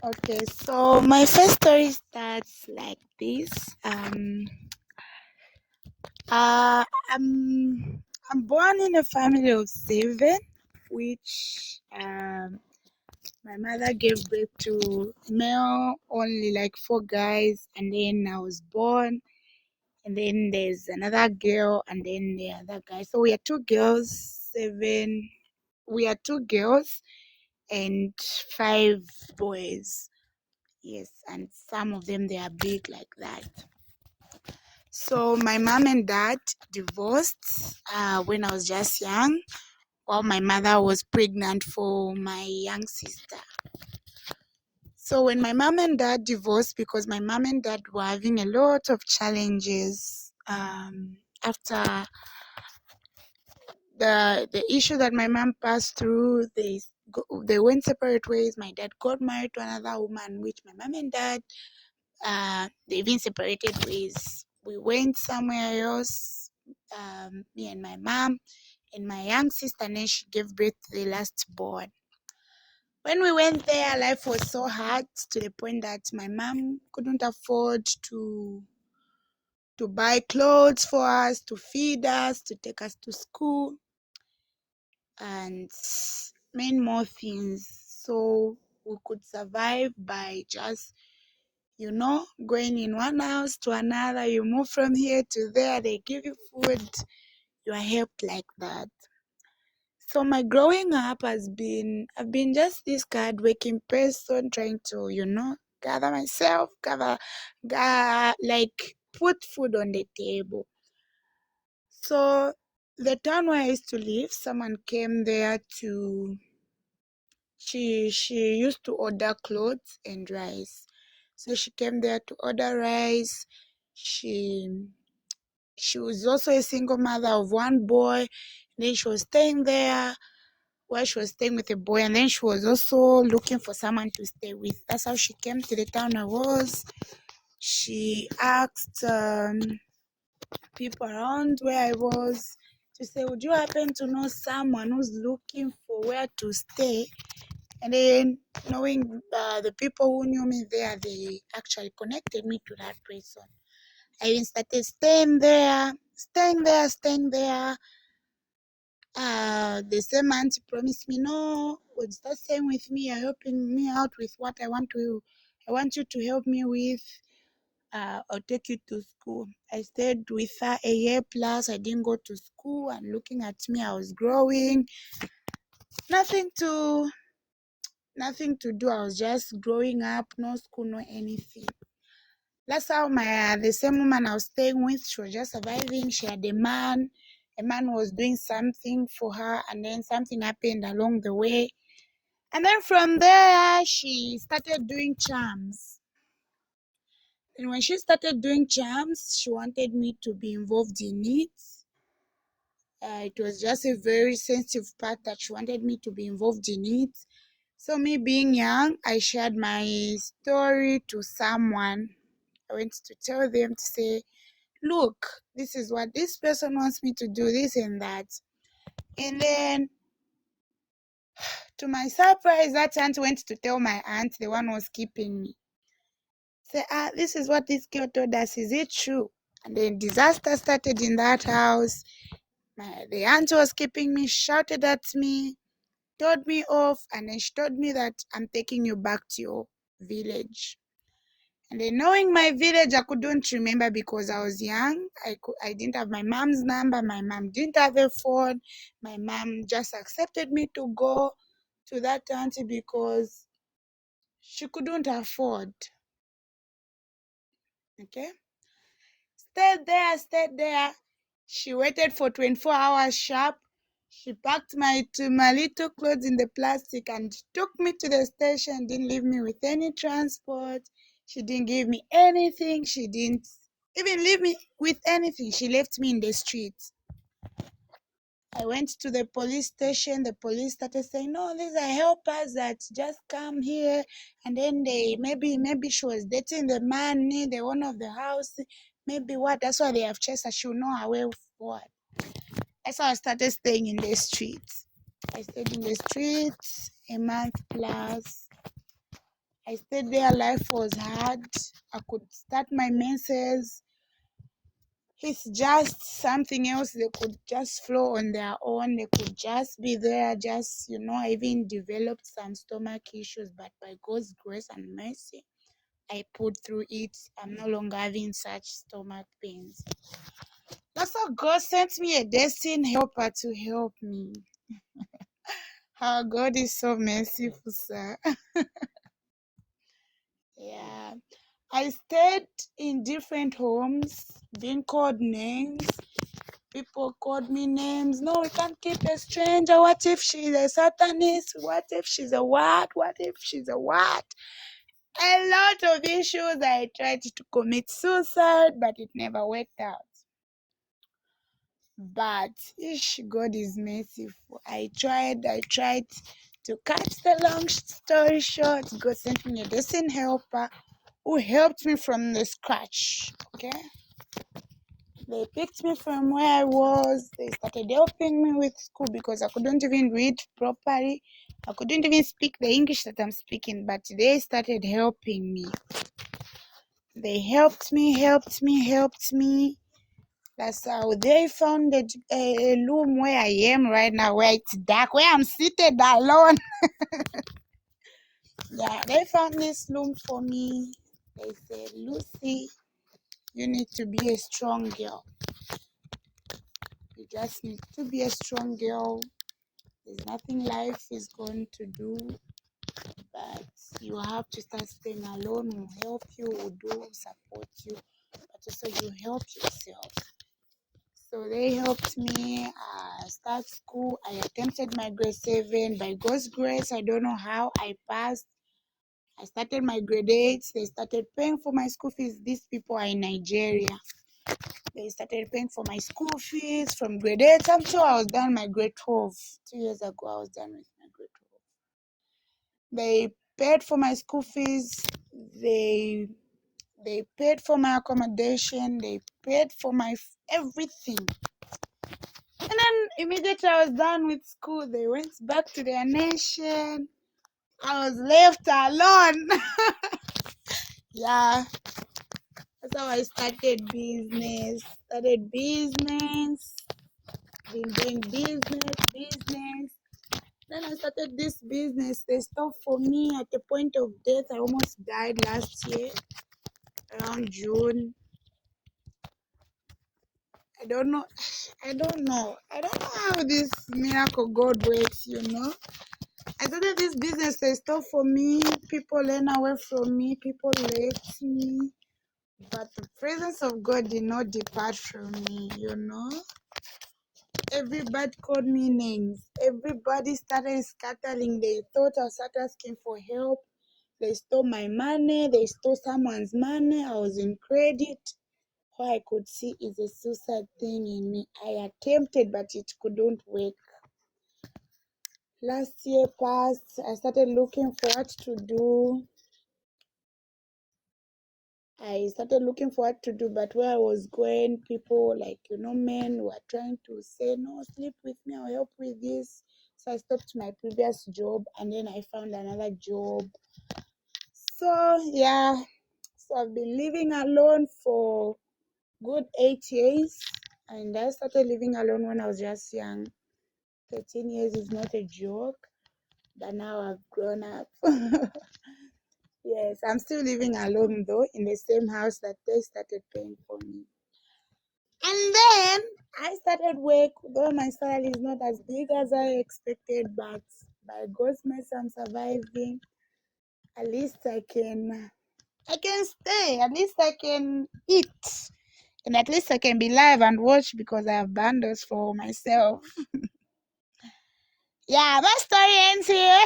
Okay, so my first story starts like this. Um, uh, I'm born in a family of seven, which my mother gave birth to male only, like four guys, and then I was born, and then there's another girl, and then the other guy. So we are two girls, seven. We are two girls and five boys. Yes, and some of them they are big like that. So my mom and dad divorced when I was just young, while my mother was pregnant for my young sister. So when my mom and dad divorced, because my mom and dad were having a lot of challenges after the issue that my mom passed through, they went separate ways. My dad got married to another woman, which my mom and dad they even separated ways. We went somewhere else, me and my mom and my young sister, and then she gave birth to the last born. When we went there, life was so hard to the point that my mom couldn't afford to buy clothes for us, to feed us, to take us to school, and many more things. So we could survive by just going in one house to another. You move from here to there, they give you food, you are helped like that. So my growing up I've been just this hardworking person trying to, gather myself, like put food on the table. So the town where I used to live, someone came there to, she used to order clothes and rice. So she came there to order rice. She she was also a single mother of one boy. Then she was staying there while she was staying with a boy, and then she was also looking for someone to stay with. That's how she came to the town I was. She asked people around where I was to say, would you happen to know someone who's looking for where to stay? And then, knowing the people who knew me there, they actually connected me to that person. I even started staying there. The same auntie promised me, no, would start staying with me. You're helping me out with what I want you to help me with. I'll take you to school. I stayed with her a year plus. I didn't go to school, and looking at me, I was growing. Nothing to Nothing to do. I was just growing up, no school, no anything. That's how the same woman I was staying with, she was just surviving. She had a man. A man was doing something for her, and then something happened along the way. And then from there, she started doing charms. And when she started doing charms, she wanted me to be involved in it. It was just a very sensitive part that she wanted me to be involved in it. So me being young, I shared my story to someone. I went to tell them to say, look, this is what this person wants me to do, this and that. And then, to my surprise, that aunt went to tell my aunt, the one who was keeping me. Say, this is what this girl told us. Is it true? And then disaster started in that house. The aunt who was keeping me shouted at me, told me off, and then she told me that I'm taking you back to your village. And then, knowing my village, I couldn't remember because I was young. I didn't have my mom's number. My mom didn't have a phone. My mom just accepted me to go to that auntie because she couldn't afford. Okay? Stayed there. She waited for 24 hours sharp. She packed my little clothes in the plastic and took me to the station. Didn't leave me with any transport. She didn't give me anything. She didn't even leave me with anything. She left me in the street. I went to the police station. The police started saying, no, these are helpers that just come here. And then maybe she was dating the man, the owner of the house. Maybe what? That's why they have chased her. She will know her way forward. That's how I started staying in the streets. I stayed in the streets a month plus. I stayed there. Life was hard. I could start my menses. It's just something else. They could just flow on their own. They could just be there. Just, I even developed some stomach issues, but by God's grace and mercy, I put through it. I'm no longer having such stomach pains. That's how God sent me a destiny helper to help me. How God is so merciful, sir. Yeah. I stayed in different homes, being called names. People called me names. No, we can't keep a stranger. What if she's a Satanist? What if she's a what? What if she's a what? A lot of issues. I tried to commit suicide, but it never worked out. But God is merciful. I tried to cut the long story short. God sent me a destiny helper who helped me from the scratch. Okay? They picked me from where I was. They started helping me with school because I couldn't even read properly. I couldn't even speak the English that I'm speaking, but they started helping me. They helped me. That's how they found a room where I am right now, where it's dark, where I'm seated alone. Yeah, they found this room for me. They said, Lucy, you need to be a strong girl. You just need to be a strong girl. There's nothing life is going to do, but you have to start staying alone. Will help you, will do, support you, but also you help yourself. So they helped me start school. I attempted my grade 7. By God's grace, I don't know how I passed. I started my grade 8. They started paying for my school fees. These people are in Nigeria. They started paying for my school fees from grade 8 until I was done my grade 12. 2 years ago, I was done with my grade 12. They paid for my school fees. They paid for my accommodation. They paid for my everything. And then immediately I was done with school, they went back to their nation. I was left alone. Yeah, that's how I started business. Been doing business. Then I started this business. They stopped for me at the point of death. I almost died last year, around June. I don't know. I don't know how this miracle God works, I started this business. They stopped for me. People ran away from me. People left me. But the presence of God did not depart from me, Everybody called me names. Everybody started scattering. They thought I started asking for help. They stole my money. They stole someone's money. I was in credit. All I could see is a suicide thing in me. I attempted, but it couldn't work. Last year passed. I started looking for what to do. But where I was going, people men were trying to say, no, sleep with me, I'll help with this. So I stopped my previous job and then I found another job. So, yeah. So I've been living alone for good 8 years. And I started living alone when I was just young. 13 years is not a joke. But now I've grown up. Yes, I'm still living alone though, in the same house that they started paying for me. And then I started work, though my salary is not as big as I expected, but by God's mercy I'm surviving. At least I can stay, at least I can eat, and at least I can be live and watch because I have bundles for myself. Yeah, my story ends here.